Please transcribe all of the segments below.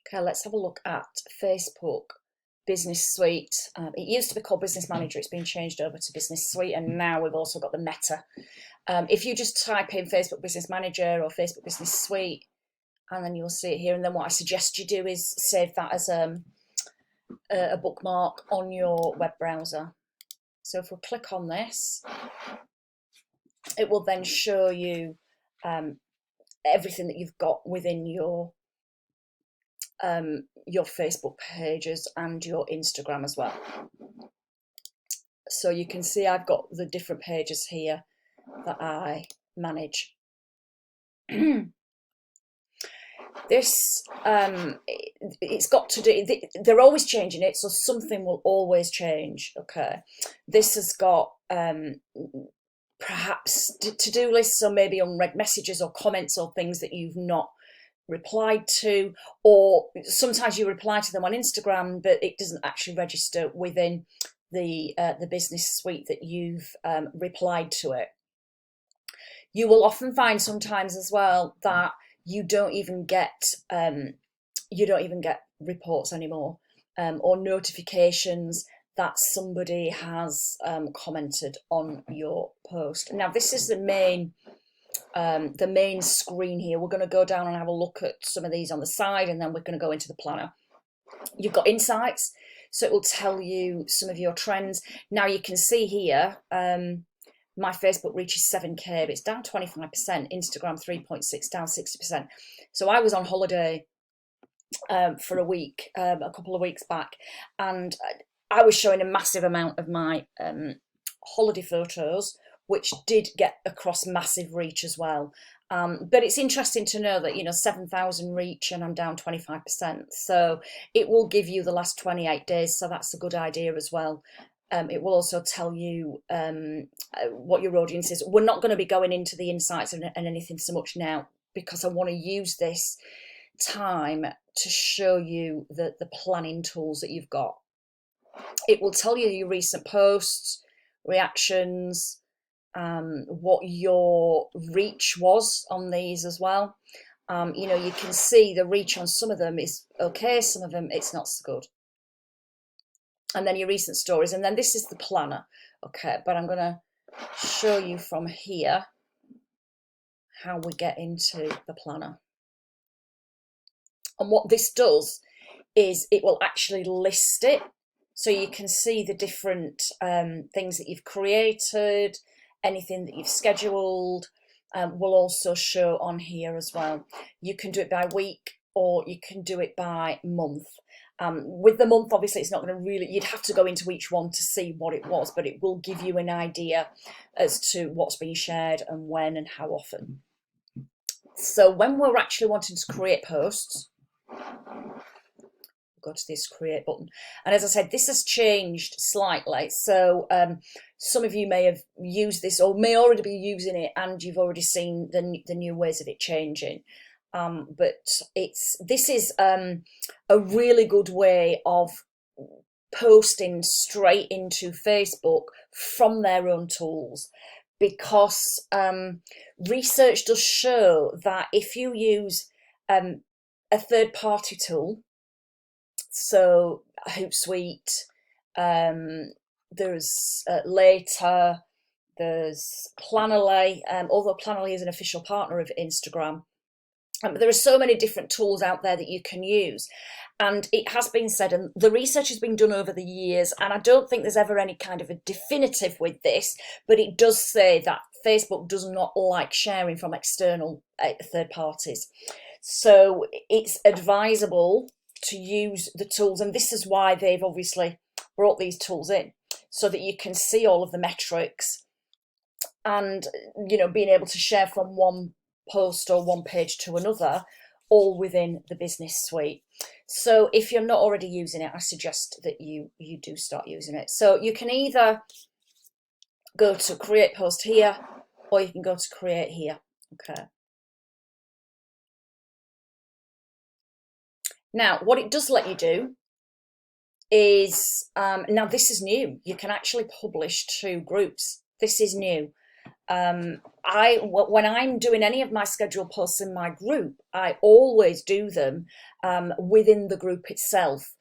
Okay, let's have a look at Facebook Business Suite. It used to be called Business Manager. It's been changed over to Business Suite, and now we've also got the Meta. If you just type in Facebook Business Manager or Facebook Business Suite, and then you'll see it here. And then what I suggest you do is save that as a bookmark on your web browser. So if we click on this, it will then show you everything that you've got within your Facebook pages and your Instagram as well. So you can see I've got the different pages here that I manage. This it's got to do, they're always changing it, so something will always change. Okay, this has got perhaps to-do lists, or maybe unread messages or comments or things that you've not replied to, or sometimes you reply to them on Instagram but it doesn't actually register within the business suite that you've replied to it. You will often find sometimes as well that you don't even get reports anymore, or notifications that somebody has commented on your post. Now this is the main screen here. We're going to go down and have a look at some of these on the side, and then we're going to go into the planner. You've got insights, so it will tell you some of your trends. Now you can see here my Facebook reach is 7k, but it's down 25%. Instagram 3.6, down 60%. So I was on holiday for a week, a couple of weeks back, and I was showing a massive amount of my holiday photos, which did get across massive reach as well. But it's interesting to know that, 7,000 reach and I'm down 25%. So it will give you the last 28 days. So that's a good idea as well. It will also tell you what your audience is. We're not going to be going into the insights and anything so much now, because I want to use this time to show you the planning tools that you've got. It will tell you your recent posts, reactions, what your reach was on these as well. You can see the reach on some of them is okay, some of them it's not so good. And then your recent stories, and then this is the planner. Okay, but I'm going to show you from here how we get into the planner. And what this does is it will actually list it, so you can see the different things that you've created, anything that you've scheduled will also show on here as well. You can do it by week, or you can do it by month. With the month, obviously, it's not going to really, you'd have to go into each one to see what it was, but it will give you an idea as to what's being shared and when and how often. So when we're actually wanting to create posts, go to this create button, and as I said, this has changed slightly. So some of you may have used this or may already be using it, and you've already seen the new ways of it changing. But this is a really good way of posting straight into Facebook from their own tools, because research does show that if you use a third-party tool, so Hootsuite, there's Later, there's Plannerly, although Plannerly is an official partner of Instagram. But there are so many different tools out there that you can use. And it has been said, and the research has been done over the years, and I don't think there's ever any kind of a definitive with this, but it does say that Facebook does not like sharing from external third parties. So it's advisable to use the tools, and this is why they've obviously brought these tools in, so that you can see all of the metrics and, being able to share from one post or one page to another, all within the business suite. So if you're not already using it, I suggest that you do start using it. So you can either go to create post here, or you can go to create here. Okay. Now, what it does let you do is, now this is new, you can actually publish to groups. This is new. When I'm doing any of my scheduled posts in my group, I always do them within the group itself.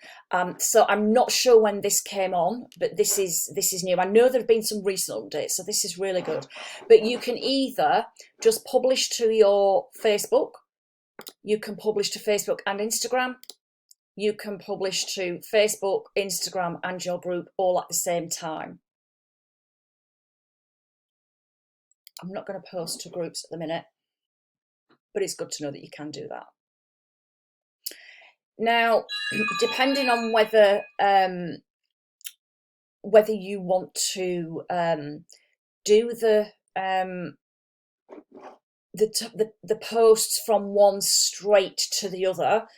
So I'm not sure when this came on, but this is new. I know there have been some recent updates, so this is really good. But you can either just publish to your Facebook, you can publish to Facebook and Instagram, you can publish to Facebook, Instagram, and your group all at the same time. I'm not going to post to groups at the minute, but it's good to know that you can do that. Now, depending on whether you want to do the posts from one straight to the other,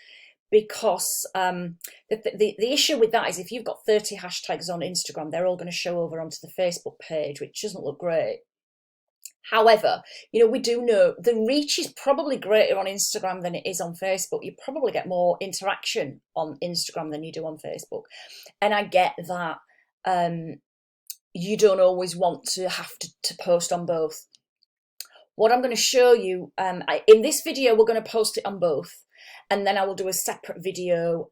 because the issue with that is if you've got 30 hashtags on Instagram, they're all going to show over onto the Facebook page, which doesn't look great. However, we do know the reach is probably greater on Instagram than it is on Facebook. You probably get more interaction on Instagram than you do on Facebook. And I get that you don't always want to have to post on both. What I'm going to show you, in this video, we're going to post it on both. And then I will do a separate video,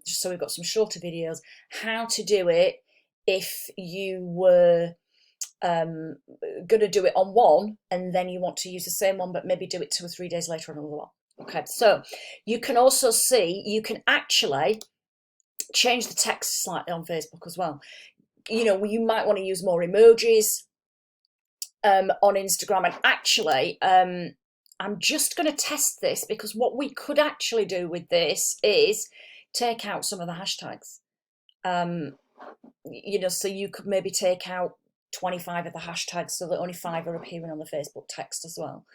just so we've got some shorter videos, how to do it if you were going to do it on one and then you want to use the same one but maybe do it 2 or 3 days later on another one. Okay, so you can also see you can actually change the text slightly on Facebook as well. You might want to use more emojis on Instagram, and actually I'm just going to test this, because what we could actually do with this is take out some of the hashtags. So you could maybe take out 25 of the hashtags so that only 5 are appearing on the Facebook text as well.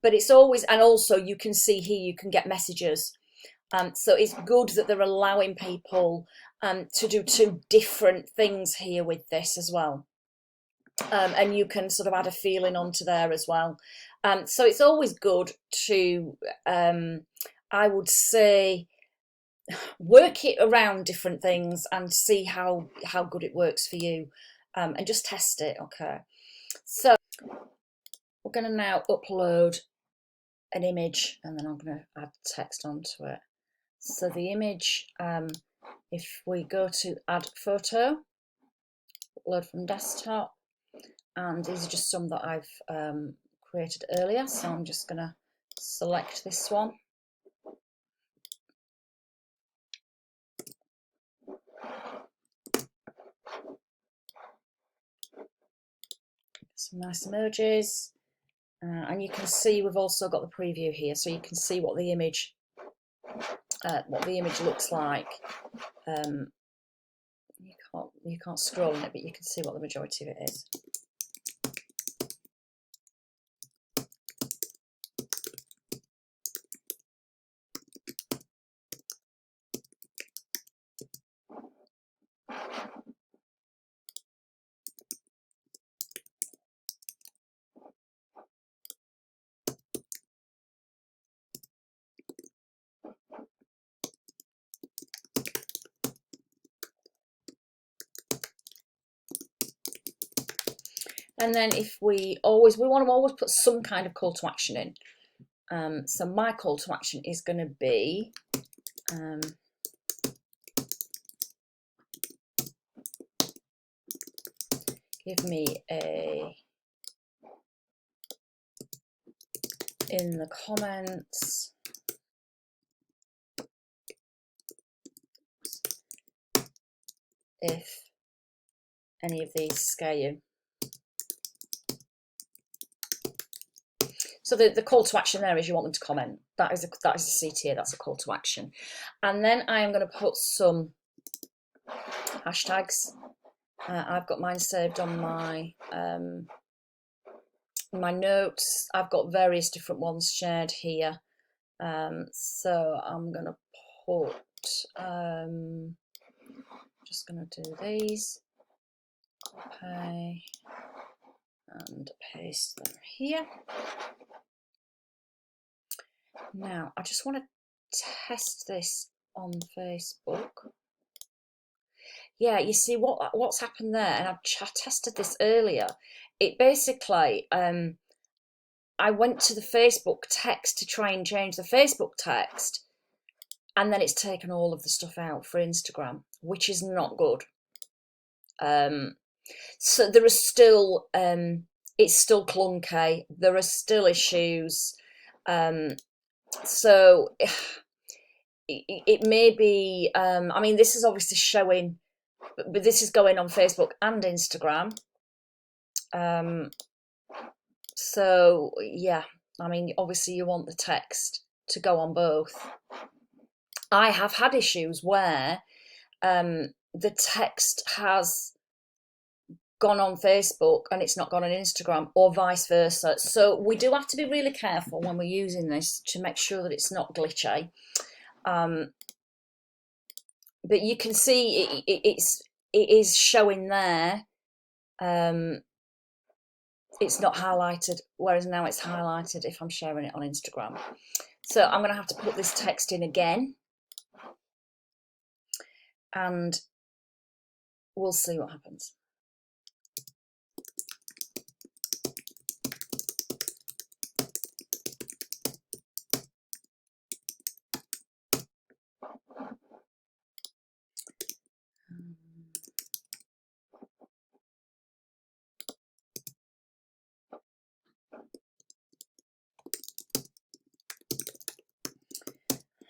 But it's always, and also you can see here, you can get messages. So it's good that they're allowing people to do 2 different things here with this as well. And you can sort of add a feeling onto there as well. So it's always good to, I would say, work it around different things and see how good it works for you, and just test it. Okay, so we're going to now upload an image, and then I'm going to add text onto it. So the image, if we go to add photo, upload from desktop, and these are just some that I've created earlier, so I'm just going to select this one. Some nice emojis, and you can see we've also got the preview here, so you can see what the image looks like. You can't scroll in it, but you can see what the majority of it is. And then if we want to always put some kind of call to action in. So my call to action is going to be give me a in the comments if any of these scare you. So the call to action there is you want them to comment. That is a CTA, that's a call to action. And then I am going to put some hashtags. I've got mine saved on my my notes. I've got various different ones shared here. So I'm going to put, just going to do these, copy and paste them here. Now, I just want to test this on Facebook. Yeah, you see what's happened there, and I tested this earlier, it basically, I went to the Facebook text to try and change the Facebook text, and then it's taken all of the stuff out for Instagram, which is not good. So there are still, it's still clunky. There are still issues. So it may be, I mean, this is obviously showing, but this is going on Facebook and Instagram. So yeah, I mean, obviously you want the text to go on both. I have had issues where the text has gone on Facebook and it's not gone on Instagram, or vice versa. So we do have to be really careful when we're using this to make sure that it's not glitchy. But you can see it is showing there. It's not highlighted, whereas now it's highlighted if I'm sharing it on Instagram. So I'm going to have to put this text in again, and we'll see what happens.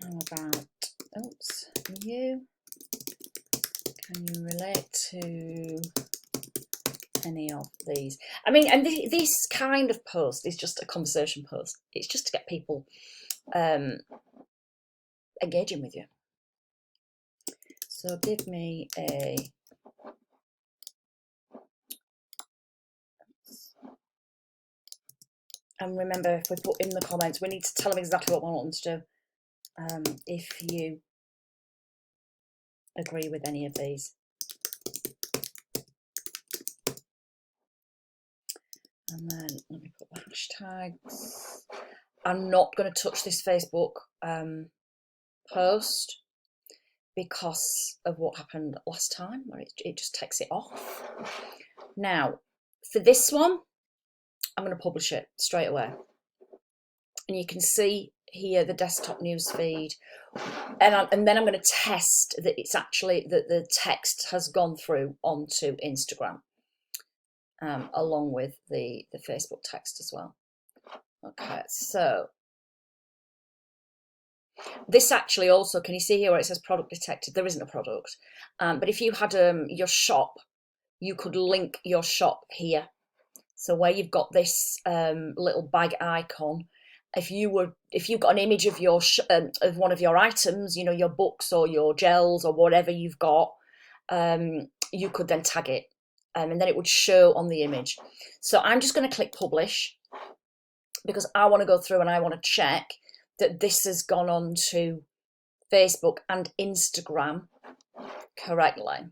How about, oops, you, can you relate to any of these? I mean, and this kind of post is just a conversation post. It's just to get people engaging with you. So give me a, and remember, if we put in the comments, we need to tell them exactly what we want them to do. If you agree with any of these. And then let me put the hashtags. I'm not going to touch this Facebook post because of what happened last time, where it just takes it off. Now, for this one, I'm going to publish it straight away. And you can see here the desktop news feed. And then I'm going to test that it's actually, that the text has gone through onto Instagram, along with the Facebook text as well. Okay, so this actually also, can you see here where it says product detected? There isn't a product, but if you had your shop, you could link your shop here. So where you've got this little bag icon, if you've got an image of your of one of your items, you know, your books or your gels or whatever you've got, you could then tag it, and then it would show on the image. So I'm just going to click publish, because I want to go through and I want to check that this has gone on to Facebook and Instagram correctly.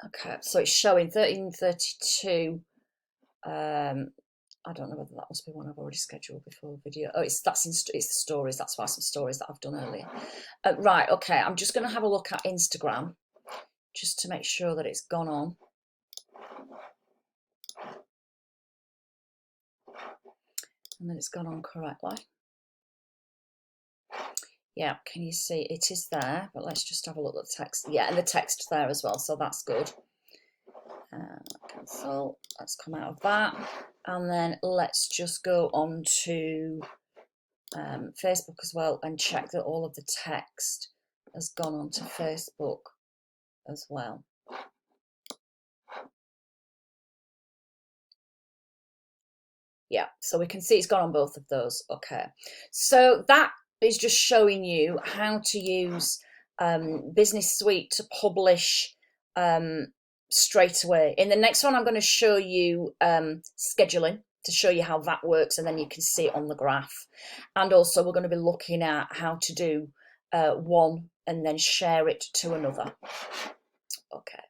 Okay, so it's showing 1332. I don't know whether that must be one I've already scheduled before the video. Oh, it's the stories. That's why some stories that I've done earlier. Right, okay, I'm just going to have a look at Instagram just to make sure that it's gone on. And then it's gone on correctly. Yeah, can you see it is there? But let's just have a look at the text. Yeah, and the text there as well, so that's good. Cancel. Let's come out of that, and then let's just go on to Facebook as well and check that all of the text has gone onto Facebook as well. Yeah, so we can see it's gone on both of those. Okay, so that is just showing you how to use Business Suite to publish straight away. In the next one, I'm going to show you scheduling to show you how that works, and then you can see it on the graph. And also we're going to be looking at how to do one and then share it to another. Okay.